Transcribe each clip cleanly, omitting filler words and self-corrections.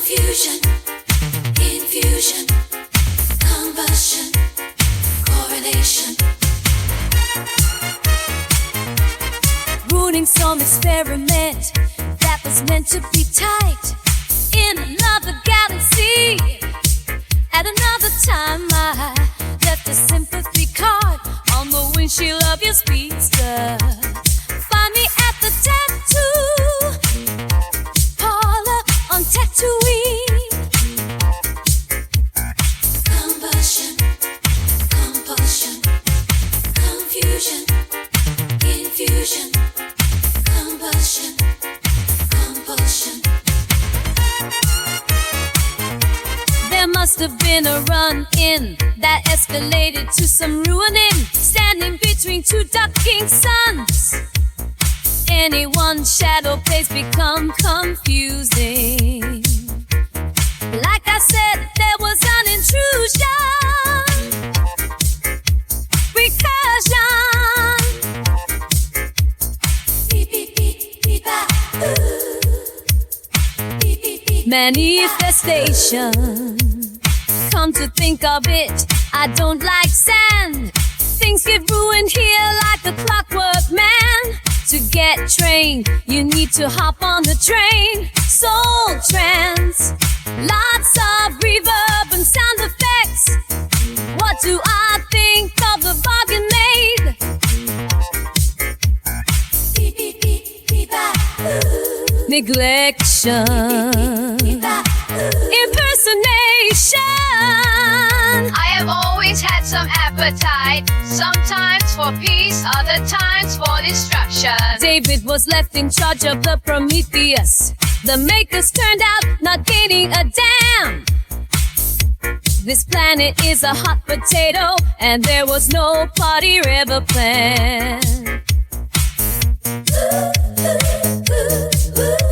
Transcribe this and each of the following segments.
Confusion, infusion, combustion, correlation. Ruining some experiment that was meant to be tight in another galaxy. At another time I left a sympathy card on the windshield of your speedster. Find me at the tattoo parlor on Tatooine. Combustion, compulsion, confusion, infusion, combustion, compulsion. There must have been a run-in that escalated to some ruining, standing between two ducking suns. Any one shadow place become confusing. Like I said, there was an intrusion, recursion. Beep, beep, beep, beep, ooh. Beep, beep, beep, manifestation. Come to think of it, I don't like sand. Things get ruined here like a clockwork man. To get trained, you need to hop on the train. Soul trance, lots of reverb and sound effects. What do I think of the bargain made? Beep, beep, beep, beep, ooh. Neglection, beep, beep, beep, impersonation. I have always had some appetite, sometimes for peace, other times for destruction. David was left in charge of the Prometheus. The makers turned out not gaining a damn. This planet is a hot potato, and there was no party ever planned.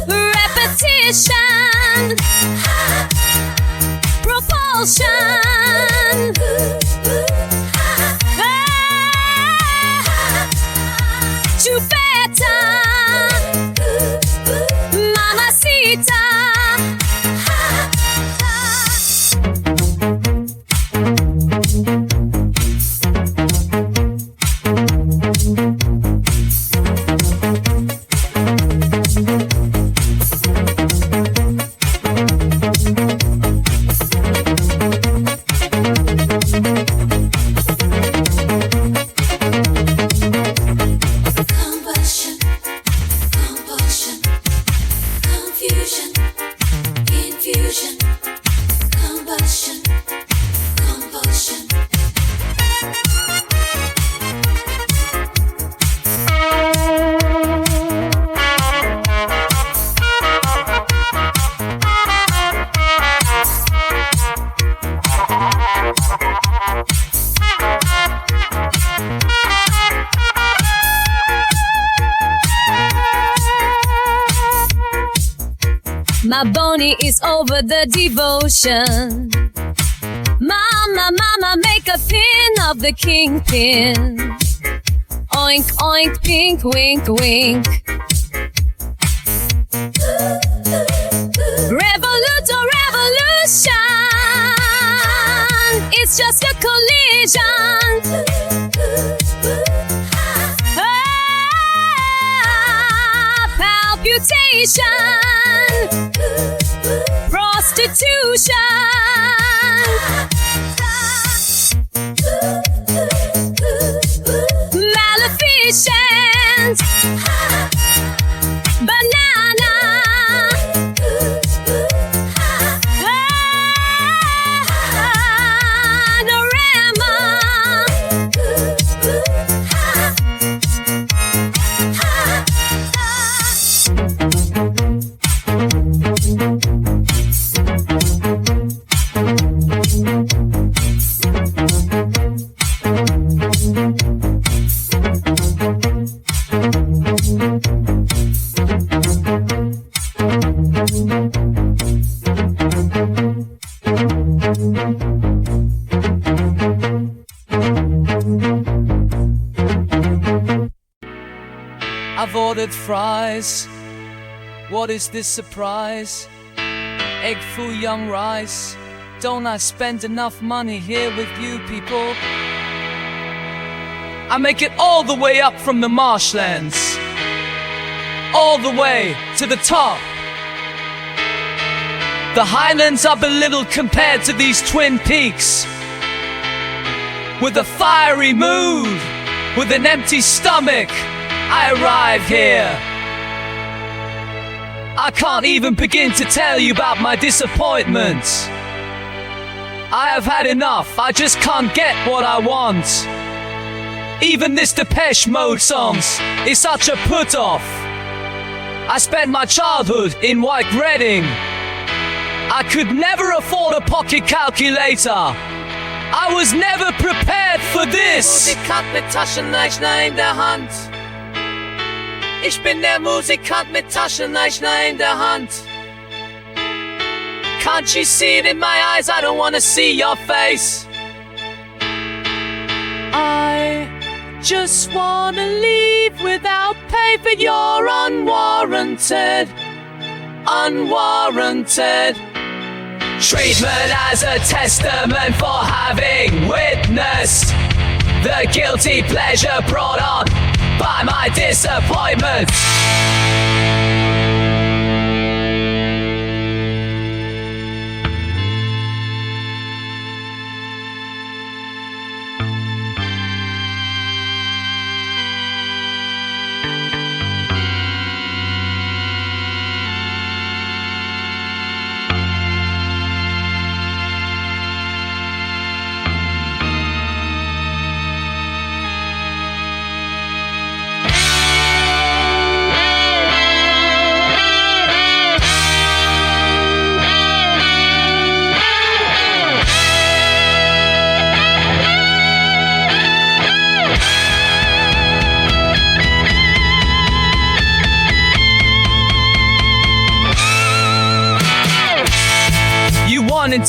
Repetition, propulsion. Chupeta, mamacita. My Boney is over the devotion. Mama, mama, make a pin of the kingpin. Oink, oink, pink, wink, wink. Revolution, revolution. It's just a collision. Palpitation. Prostitution, maleficent, banana, panorama. I've ordered fries. What is this surprise? egg foo young rice. Don't I spend enough money here with you people? I make it all the way up from the marshlands, all the way to the top. The highlands are belittled compared to these twin peaks. With a fiery mood, with an empty stomach, I arrive here. I can't even begin to tell you about my disappointment. I have had enough, I just can't get what I want. Even this Depeche Mode songs is such a put-off. I spent my childhood in White Reading. I could never afford a pocket calculator. I was never prepared for this. Musikant mit Taschenrechner in der Hand. Ich bin der Musikant mit Taschenrechner in der Hand. Can't you see it in my eyes? I don't wanna see your face. I just wanna leave without pay for your unwarranted treatment as a testament for having witnessed the guilty pleasure brought on by my disappointment.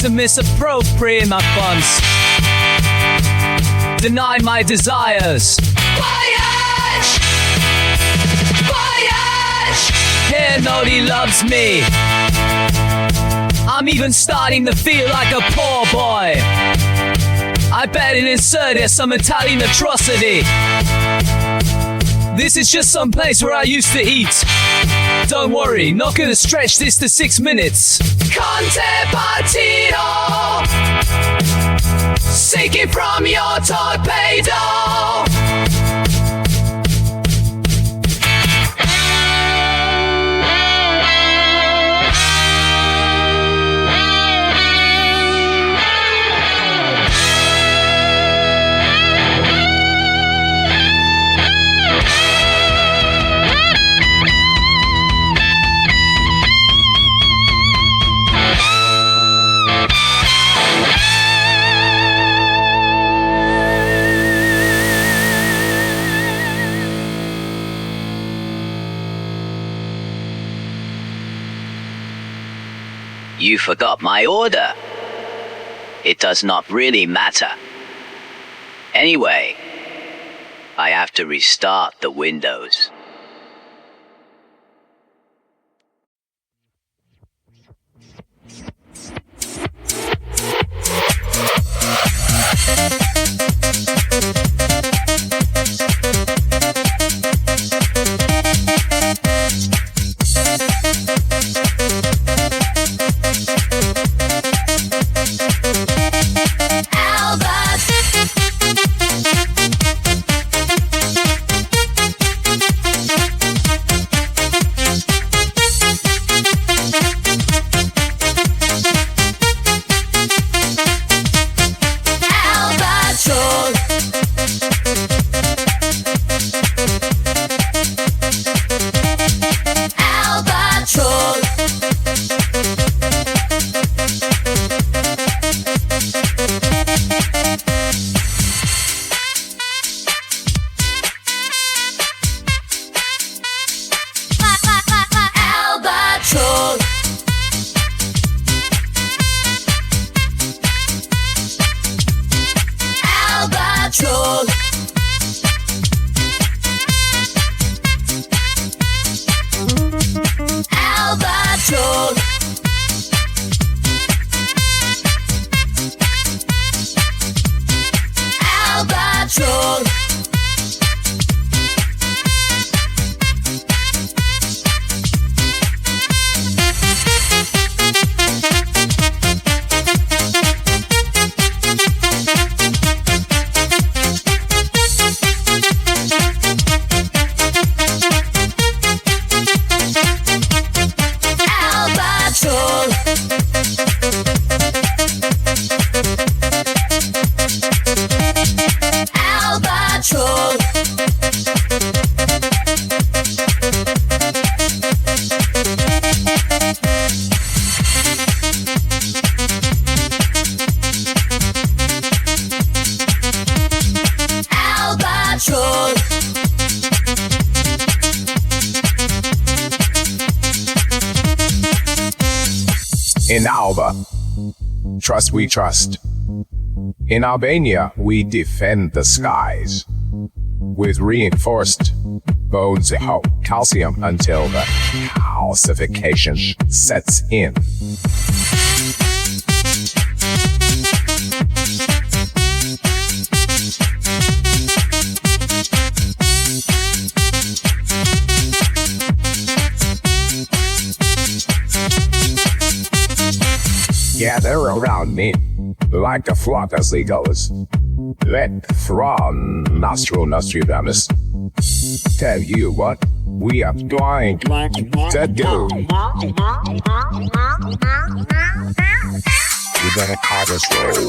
To misappropriate my funds, deny my desires. Voyage! Voyage! Here nobody loves me. I'm even starting to feel like a poor boy. I bet in insert there's some Italian atrocity. This is just some place where I used to eat. Don't worry, not gonna stretch this to 6 minutes. Conte partito, sinking from your torpedo. You forgot my order. It does not really matter. Anyway, I have to restart the Windows. Albert. In Alba, trust we trust. In Albania, we defend the skies with reinforced bones of calcium until the calcification sets in. Gather around me like a flock of seagulls. Let from Nostradamus tell you what we are going to do. You're gonna call us roll.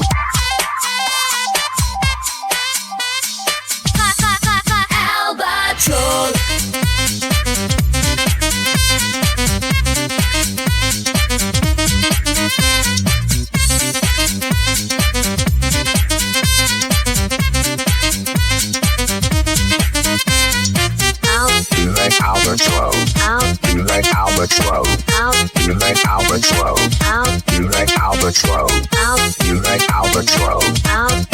Albatross. You like albatross. You like albatross. You like albatross. You like albatross. You like albatross.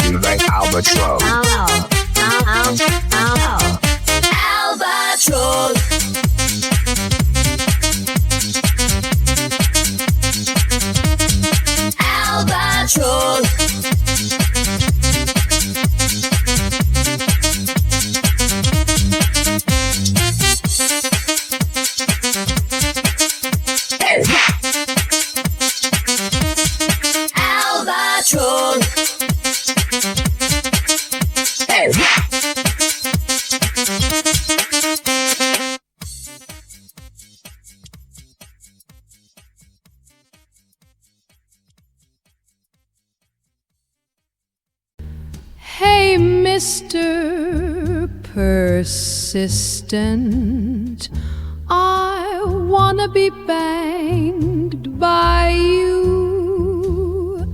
You like albatross. Albatross. Albatross. Hey, Mr. Persistent, I wanna be banged by you.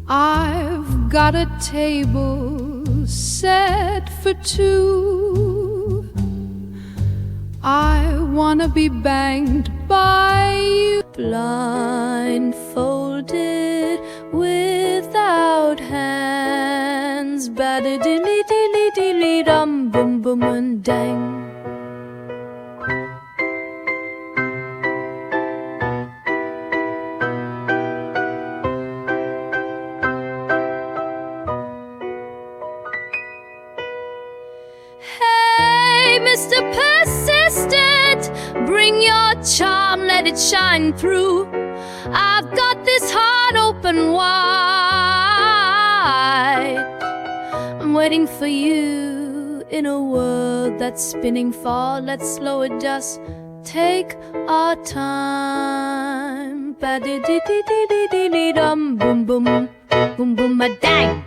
I've got a table set for two. I wanna be banged by you. Blindfolded without hands. Bada dilly dilly dilly dum bum bum and dang. Hey, Mr. Persistent, bring your charm, let it shine through. I've got this heart open wide. I'm waiting for you in a world that's spinning far. Let's slow it, just take our time. Ba-di-di-di-di-di-di-dum, boom boom, boom boom, a dang.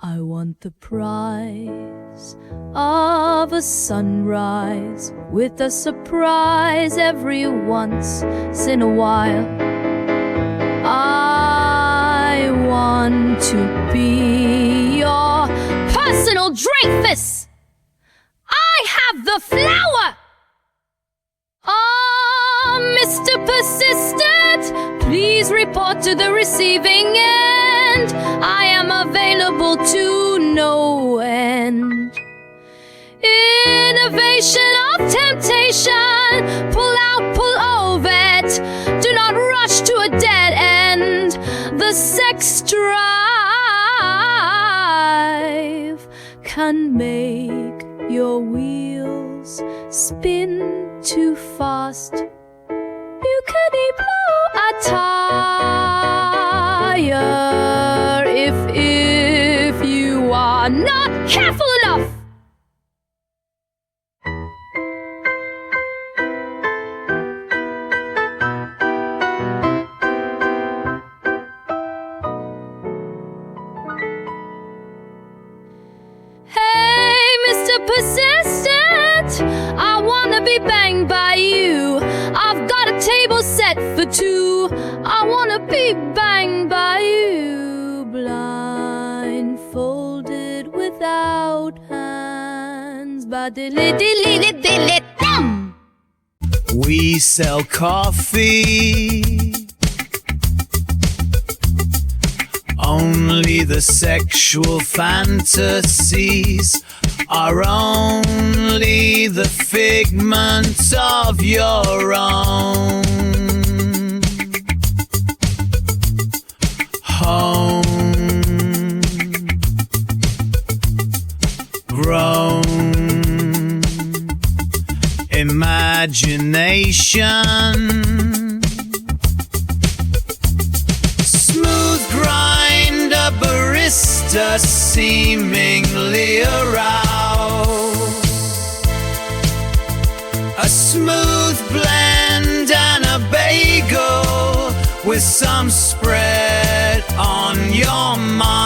I want the prize of a sunrise with a surprise every once in a while. I want to be your personal Dreyfus. I have the flower. Oh, Mr. Persistent, please report to the receiving end. I am available to no end. Innovation of temptation, pull out, pull over it. Do not rush to a dead end. The sex drive can make your wheels spin too fast. You can blow a tire if you are not careful enough. Hey, Mr. Persistent, I wanna be banged by you. I've got a table set for two. I wanna be banged by you. Blindfolded without hands. Ba-dilly-dilly-dilly-dum. We sell coffee only the sexual fantasies are only the figment of your own home grown imagination. Smooth grinder barista seemingly aroused. A smooth blend and a bagel with some spread on your mind.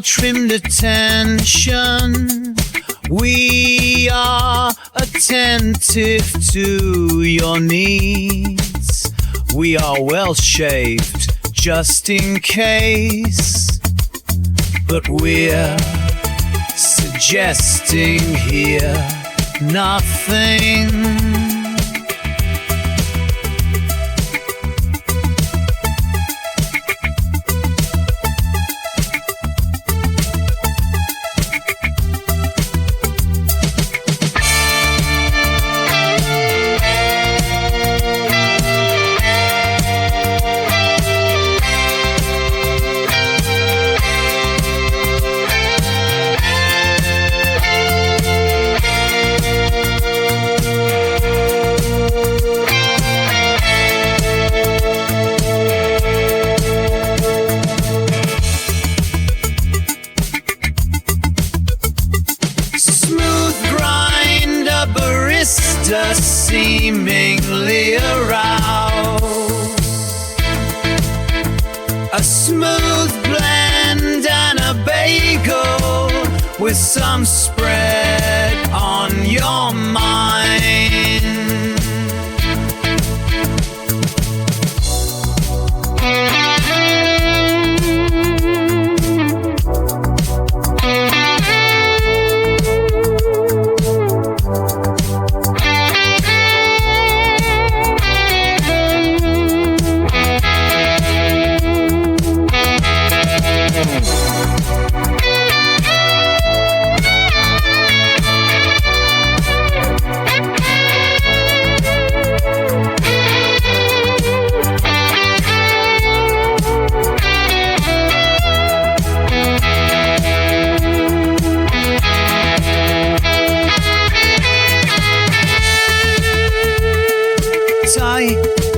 Trimmed attention. We are attentive to your needs. We are well shaved just in case, but we're suggesting here nothing. Seemingly aroused. A smooth blend and a bagel with some spread on your mind.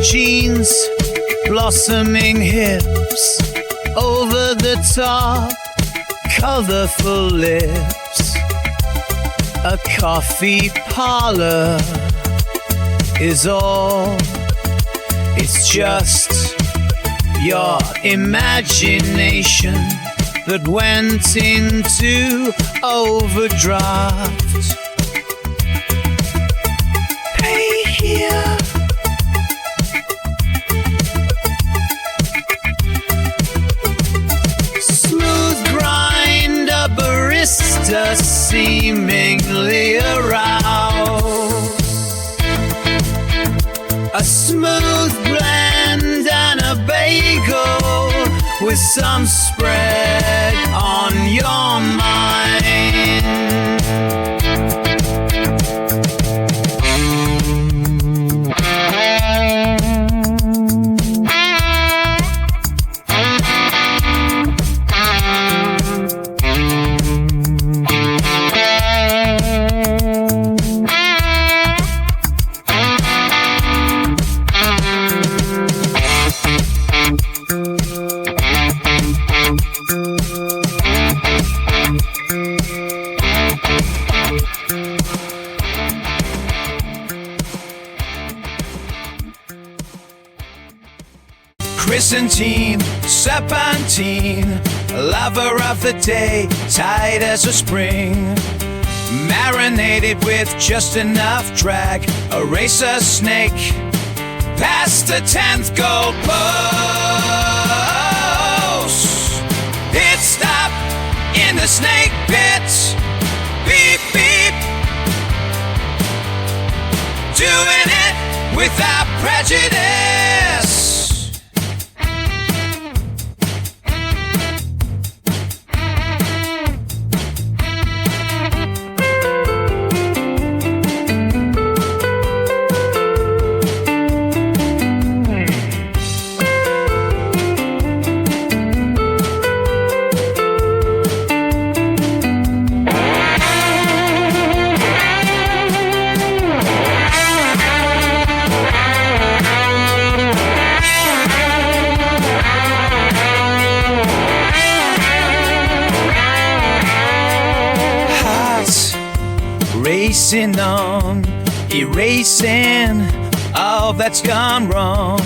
Jeans, blossoming hips, over the top, colorful lips. A coffee parlor is all. It's just your imagination that went into overdraft. Pay here. Seemingly aroused. A smooth blend and a bagel with some spread on your mind. Byzantine, serpentine, lover of the day, tight as a spring. Marinated with just enough drag, a racer snake past the 10th goal post. Pit stop in the snake pit. Beep, beep. Doing it without prejudice. Racing on, erasing all that's gone wrong.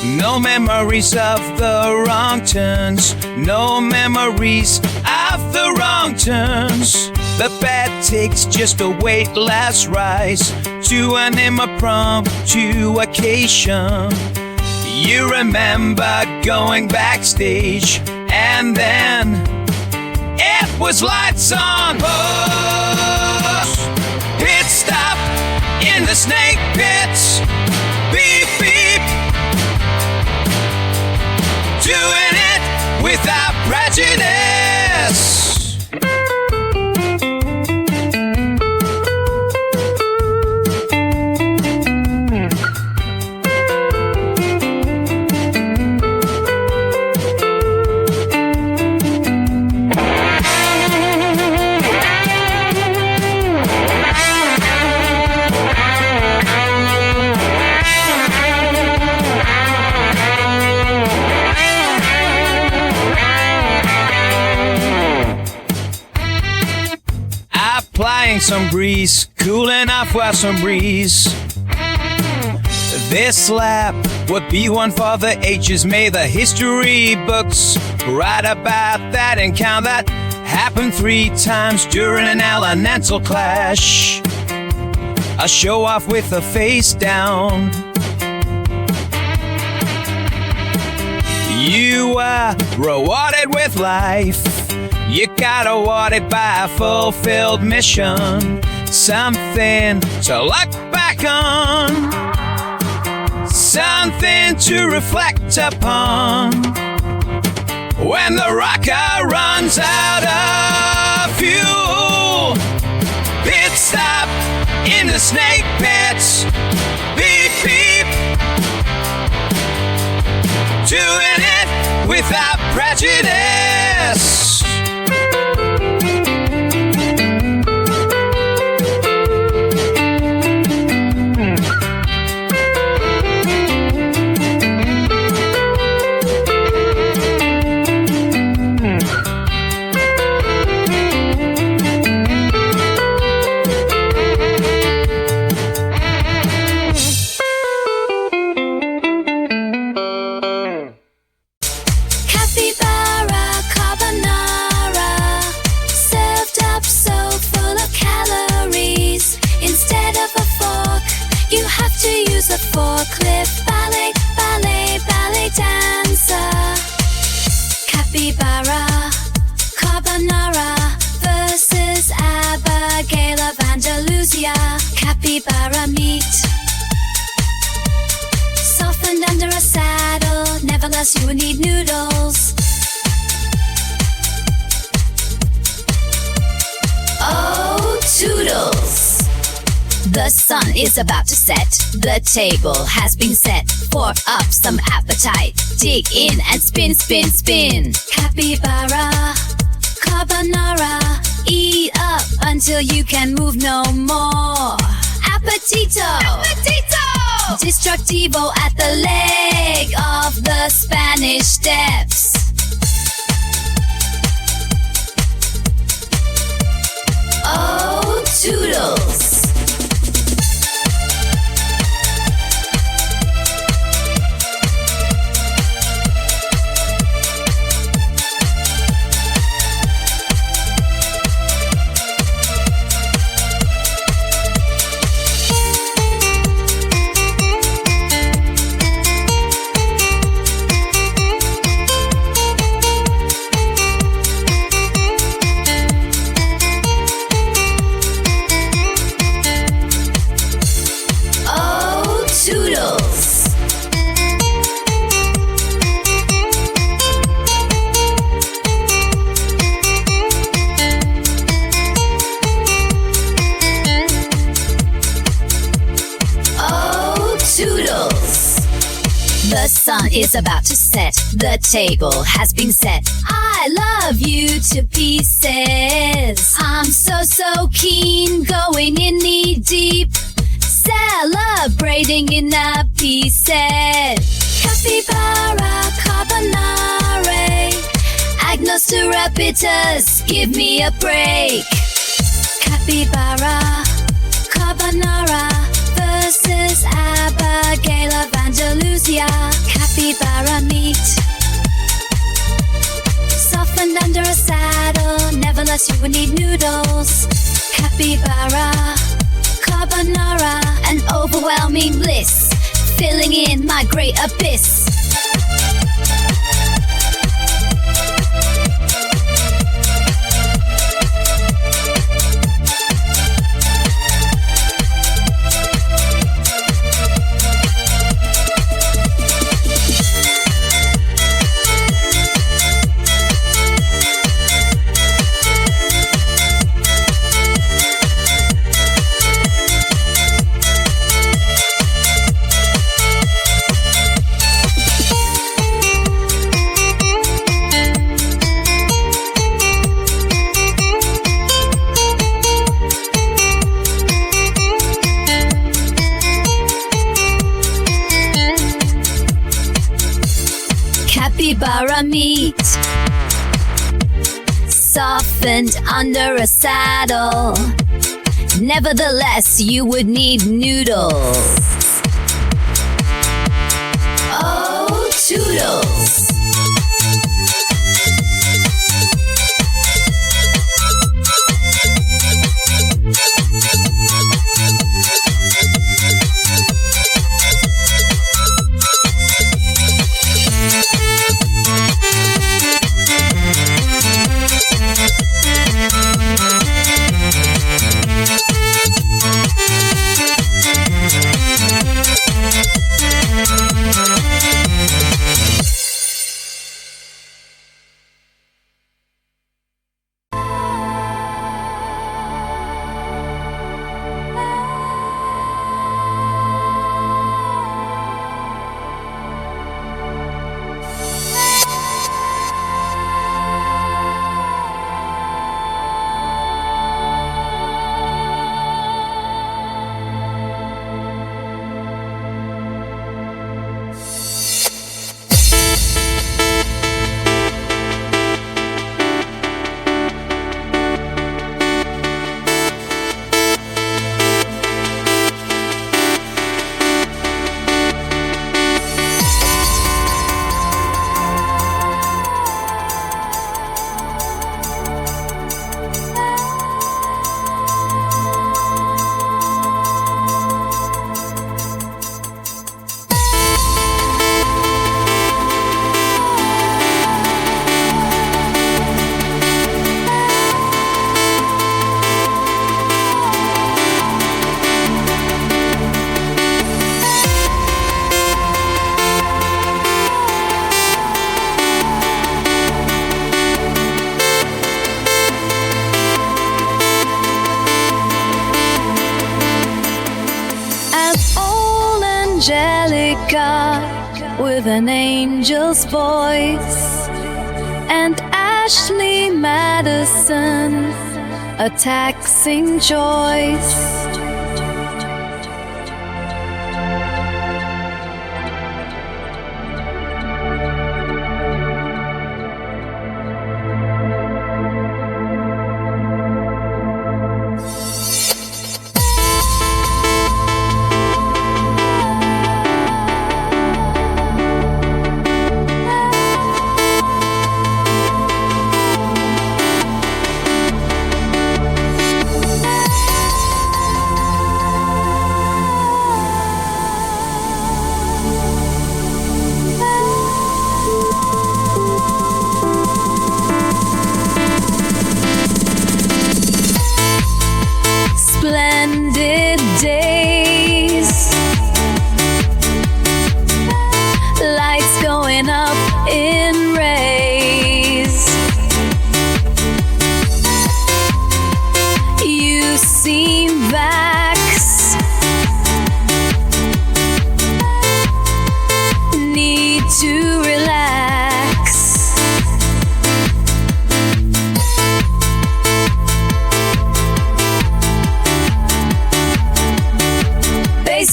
No memories of the wrong turns, no memories of the wrong turns. The bad takes just a weightless rise to an impromptu occasion. You remember going backstage, and then it was lights on. Pit stop in the snake pit. Beep, beep. Doing it without prejudice. Applying some grease, cooling off with some breeze. This lap would be one for the ages. May the history books write about that encounter that happened 3 times during an elemental clash. A show off with a face down. You were rewarded with life. You got awarded by a fulfilled mission. Something to look back on. Something to reflect upon. When the rocker runs out of fuel. Pit stop in the snake pits. Beep, beep. Doing it without prejudice. Forklift ballet, ballet, ballet dancer. Capybara, carbonara versus Abigail of Andalusia. Capybara meat, softened under a saddle. Nevertheless, you would need noodles. Oh, toodles! The sun is about to set. The table has been set. Pour up some appetite. Dig in and spin, spin, spin. Capybara, carbonara. Eat up until you can move no more. Appetito! Appetito! Destructivo at the leg of the Spanish Steps. Oh, toodles! The sun is about to set, the table has been set. I love you to pieces. I'm so keen, going in knee deep, celebrating in a pieces. Capybara carbonare, agnostura bitters, give me a break. Capybara carbonara versus Abigail of Andalusia. Capybara meat, softened under a saddle, nevertheless you would need noodles. Capybara carbonara, an overwhelming bliss, filling in my great abyss. Capybara meat, softened under a saddle, nevertheless you would need noodles. Oh, toodles. Angelica with an angel's voice, and Ashley Madison, a taxing choice.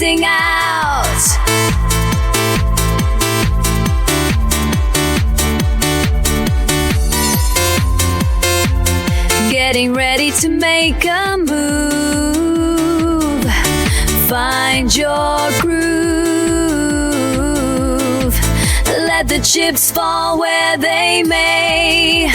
eating out. Getting ready to make a move. Find your groove. Let the chips fall where they may.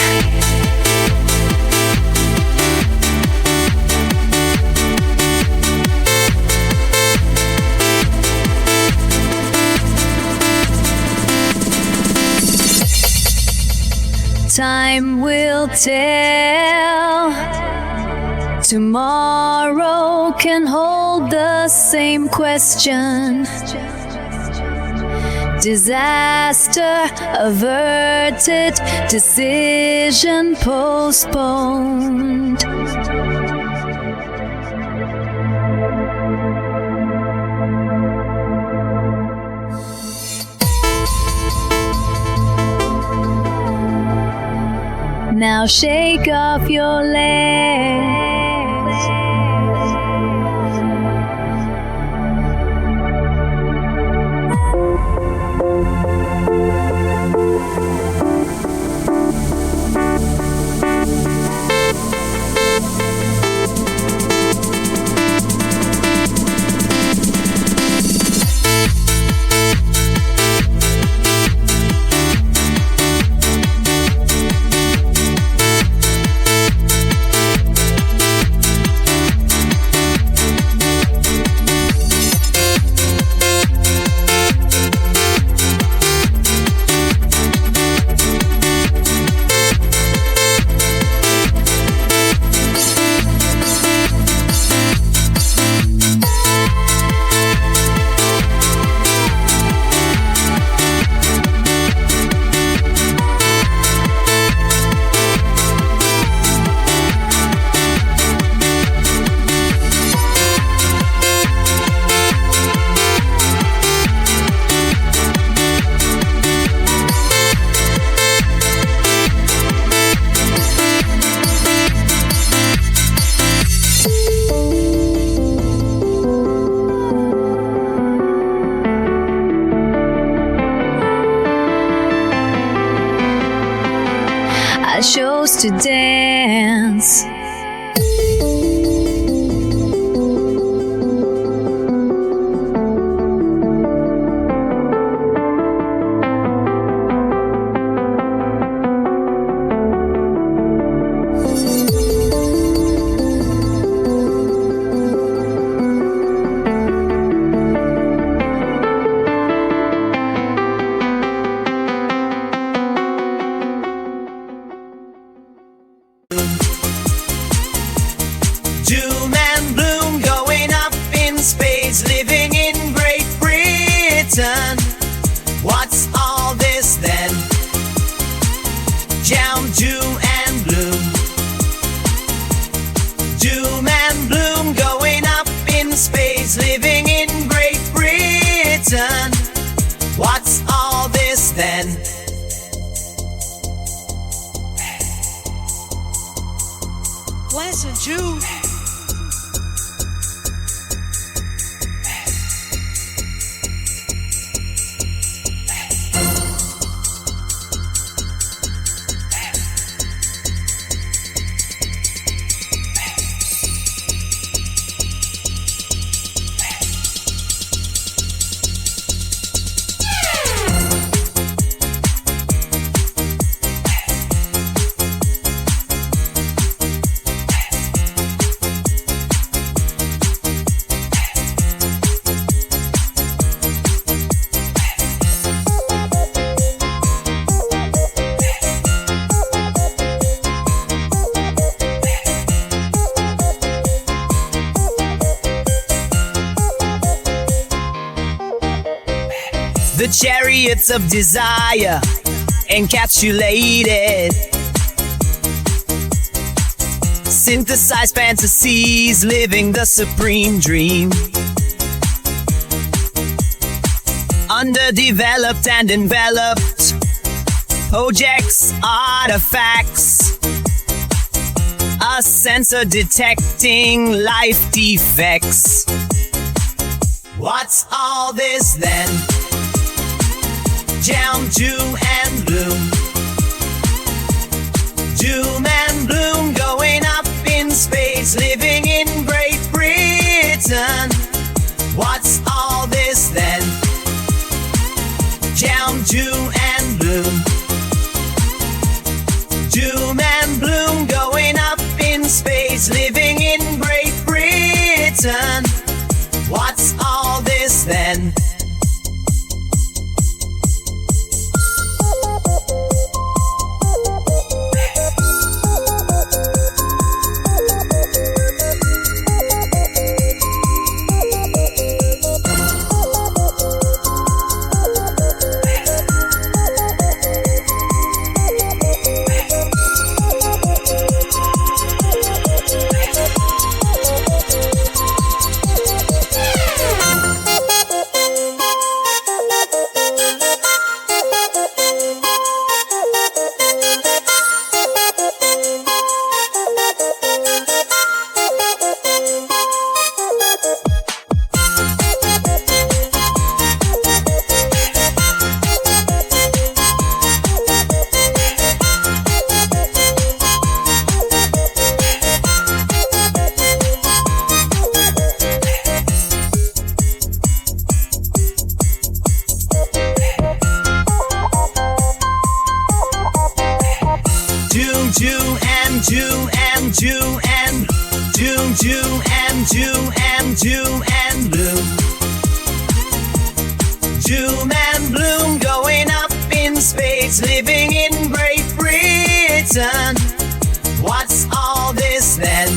Time will tell. Tomorrow can hold the same question. Disaster averted, decision postponed. Now shake off your legs. I chose to dance. Doom and gloom going up in space, living in Great Britain. What's all this then? Down, doom and gloom. Doom and gloom going up in space, living in Great Britain. What's all this then? What's a Jew? The chariots of desire encapsulated, synthesized fantasies, living the supreme dream. Underdeveloped and enveloped, projects, artifacts, a sensor detecting life defects. What's all this then? Down, doom and gloom. Doom and gloom going up in space, living in Great Britain. What's all this then? Down, doom and gloom. Doom and gloom going up in space, living in Great Britain. What's all this then? Doom and gloom going up in space, living in Great Britain. What's all this then?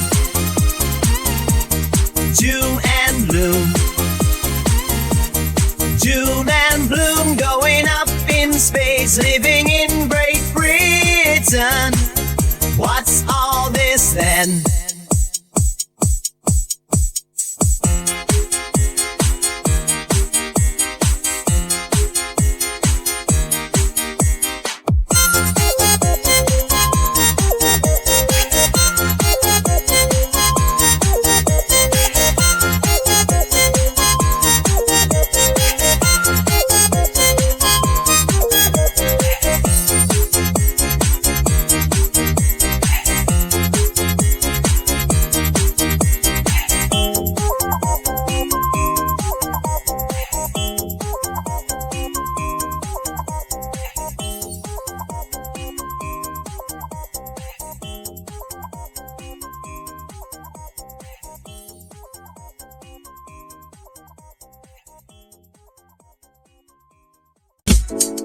Doom and gloom. Doom and gloom going up in space, living in Great Britain. What's all this then?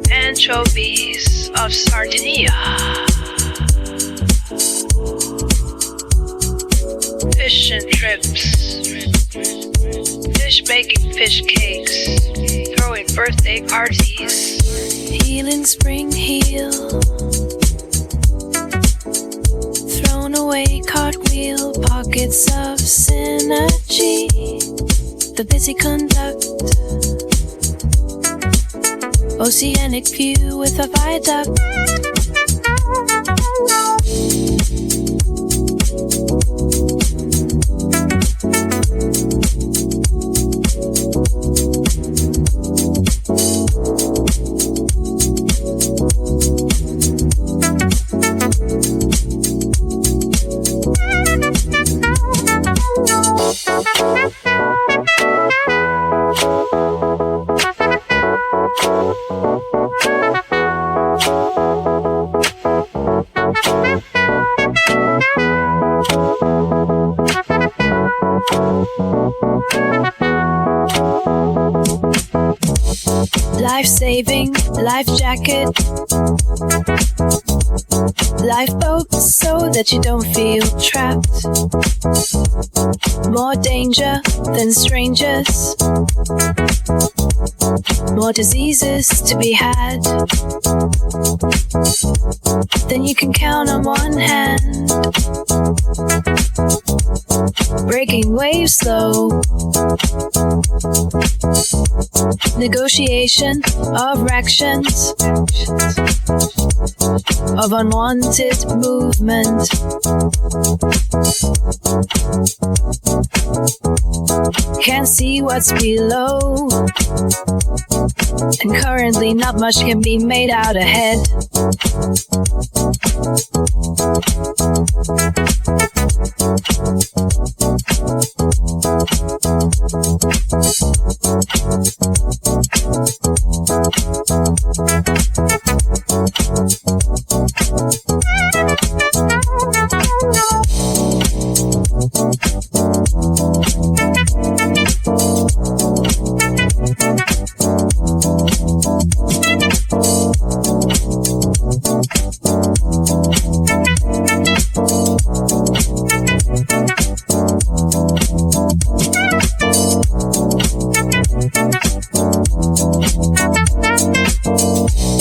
Anchovies of Sardinia, fish and trips, fish baking fish cakes, throwing birthday parties, Healing spring heel, thrown away cartwheel, pockets of synergy, the busy conduct, oceanic view with a viaduct. Life-saving, life jacket, lifeboat so that you don't feel trapped. More danger than strangers, more diseases to be had than you can count on one hand. Breaking waves slow, negotiation of fractions of unwanted movement. Can't see what's below. And currently not much can be made out ahead.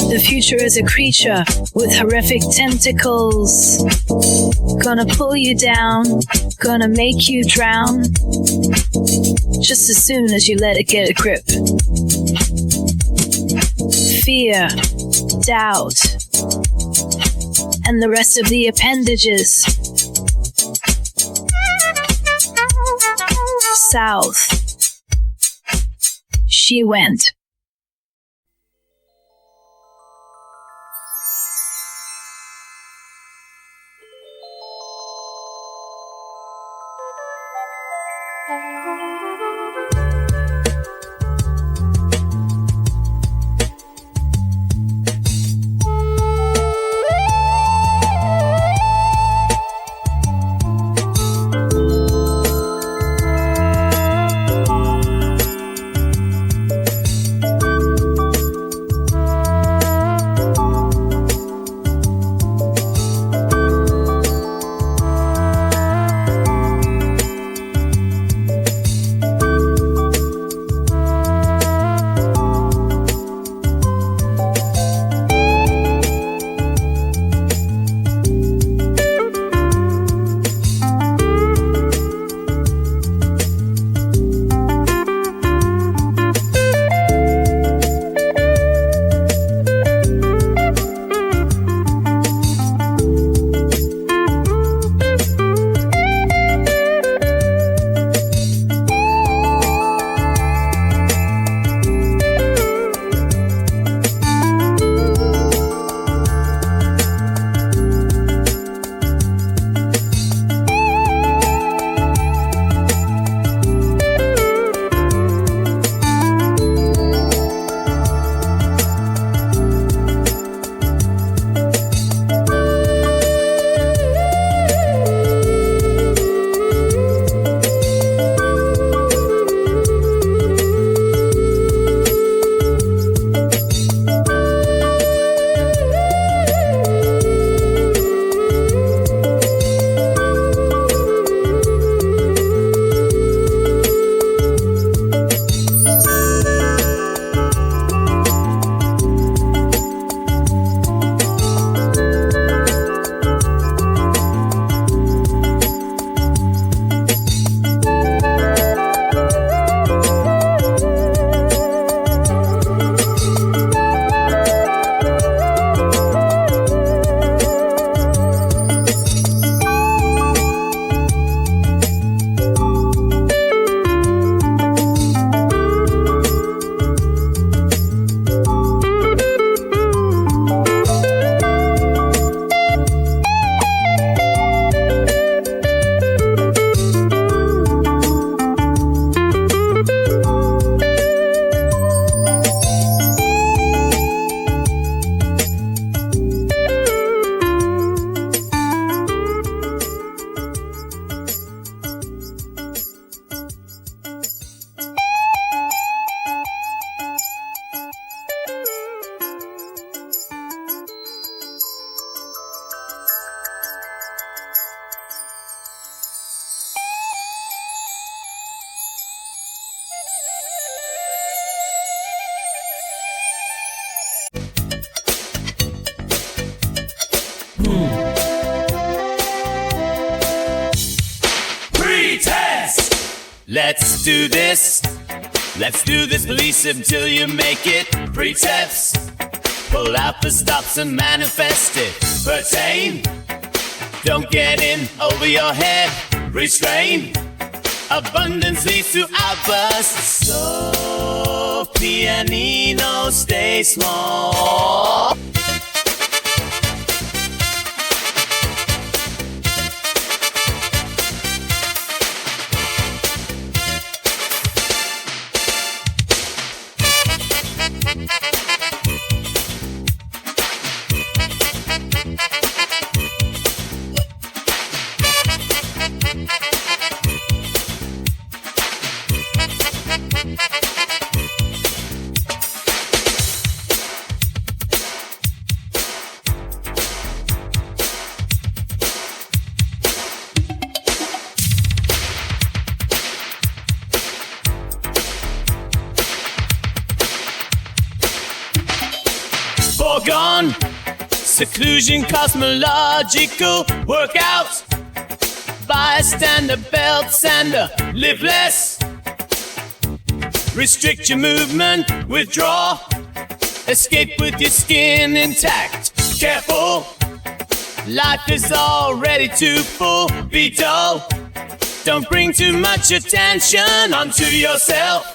The future is a creature with horrific tentacles. Gonna pull you down, gonna make you drown, just as soon as you let it get a grip. Fear, doubt, and the rest of the appendages. South she went. Let's do this. Let's do this, police until you make it. Pretense. Pull out the stops and manifest it. Pertain. Don't get in over your head. Restrain. Abundance leads to outbursts. So pianino, stay small. Foregone seclusion, cosmological workout. Bystander, belt sander, live less. Restrict your movement, withdraw. Escape with your skin intact. Careful, life is already too full. Be dull. Don't bring too much attention onto yourself.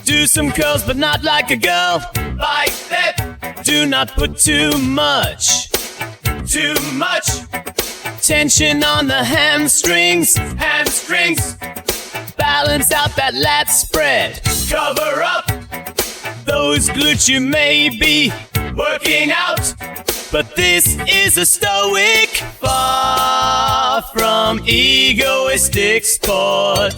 Do some curls, but not like a girl. Bicep. Do not put too much tension on the hamstrings. Balance out that lat spread. Cover up those glutes you may be working out. But this is a stoic, far from egoistic sport.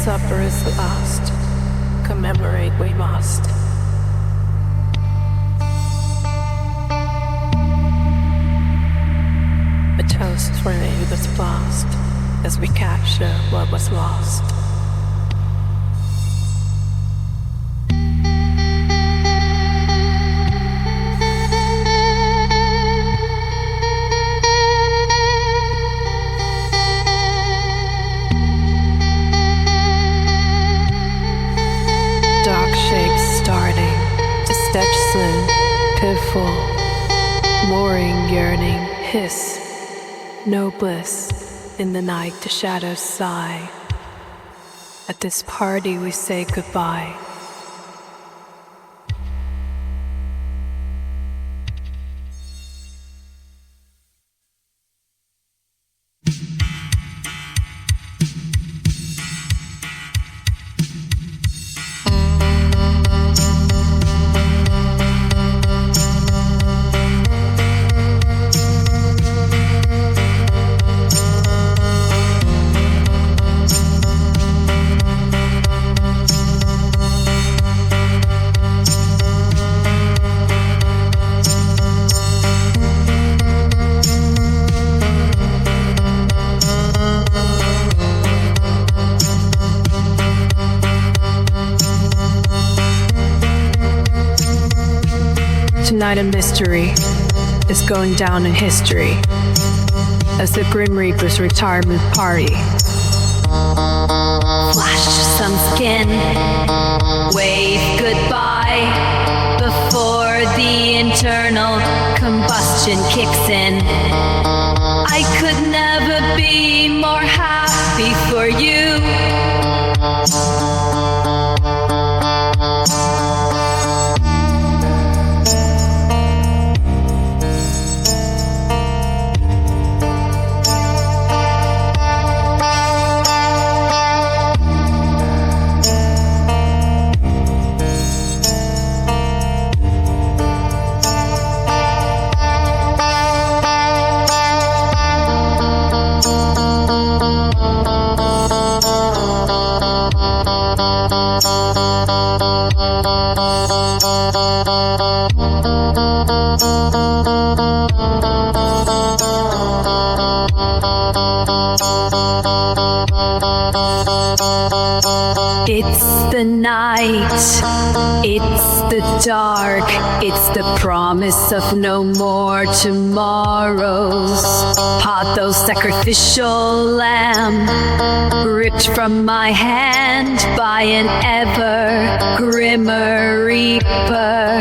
supper is the last. Commemorate we must. A toast for any that's lost as we capture what was lost. Dark shapes starting to stretch slim, pitiful, mooring, yearning, hiss. No bliss in the night, the shadows sigh. At this party we say goodbye. tonight a mystery is going down in history as the Grim Reaper's retirement party. Flash some skin, wave goodbye before the internal combustion kicks in. I could never be more happy for you. It's the night, it's the dark, it's the promise of no more tomorrows. Those sacrificial lamb, ripped from my hand by an ever grimmer reaper.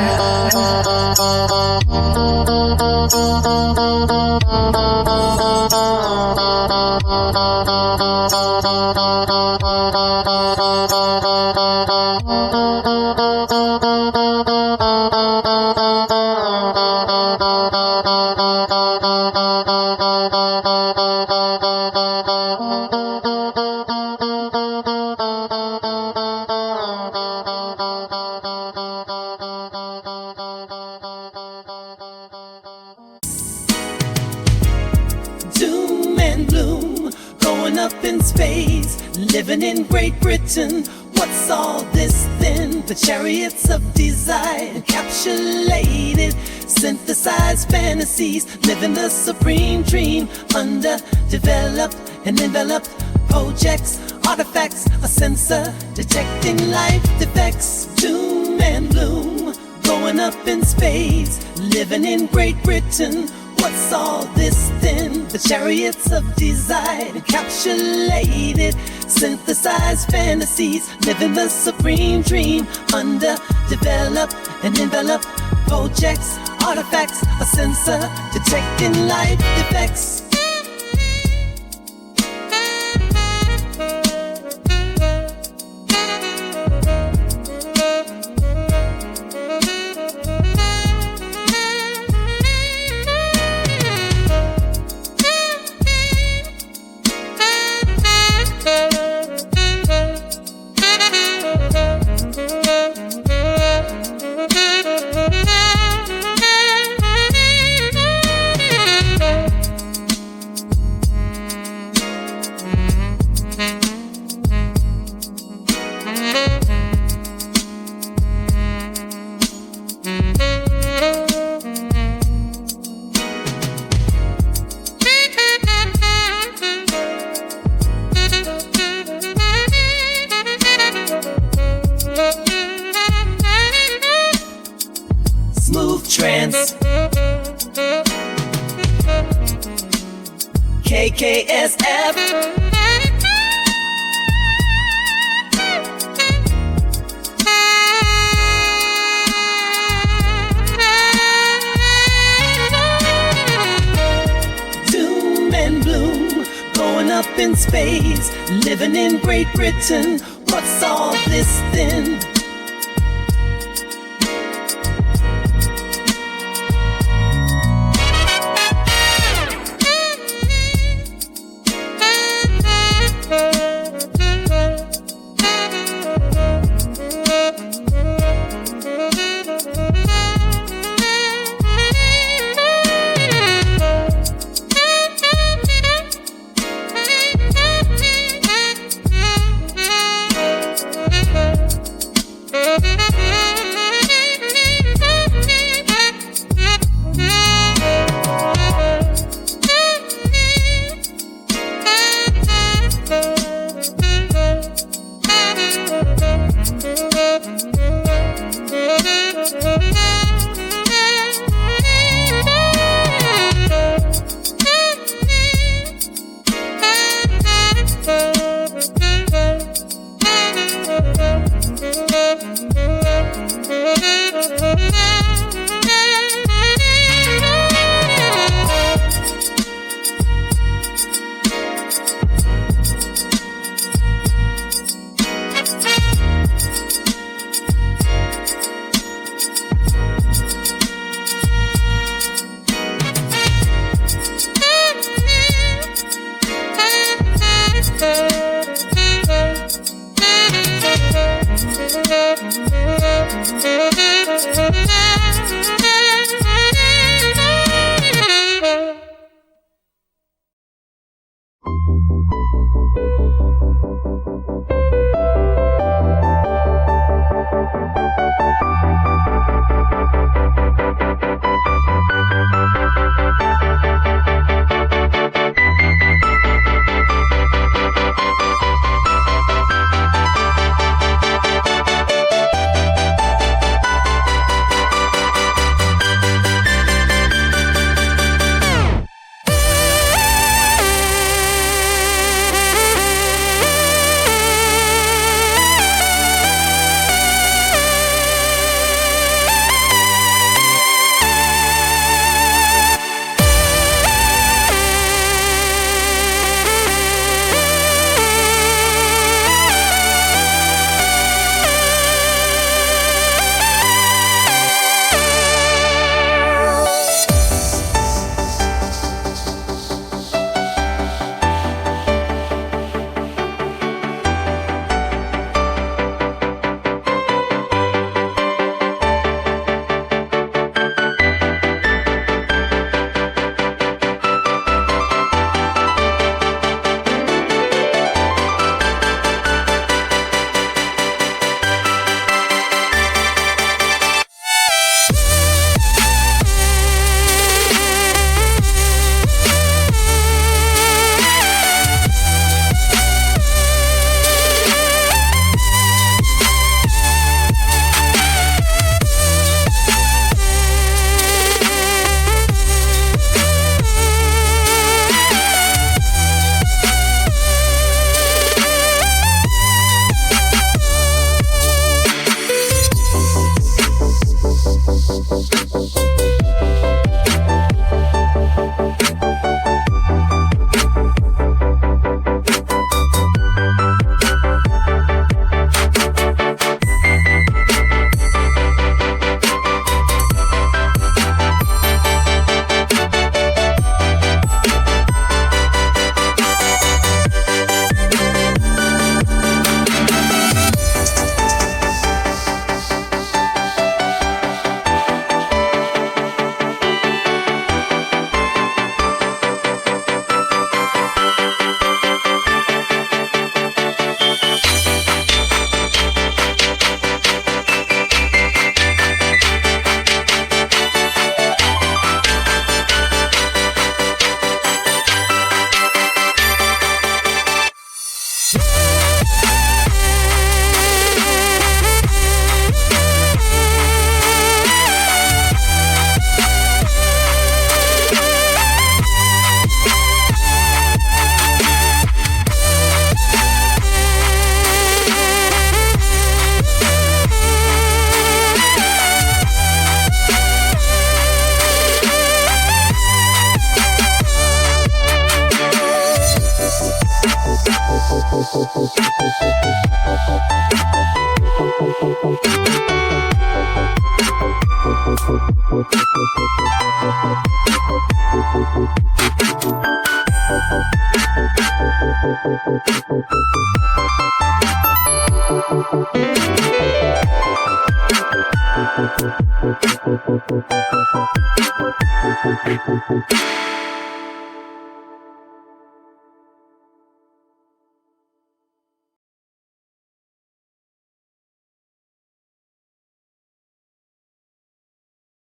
Doom and gloom, going up in space, living in Great Britain. What's all this then? The chariots of desire, encapsulated, synthesized fantasies, living the supreme dream, underdeveloped and enveloped projects, artifacts, a sensor detecting life defects. Doom and gloom, going up in space, living in Great Britain. What's all this then? The chariots of desire, encapsulated, synthesized fantasies, living the supreme dream, underdeveloped and enveloped projects, artifacts, a sensor detecting life defects. KKSF. Doom and bloom, going up in space, living in Great Britain. What's all this then?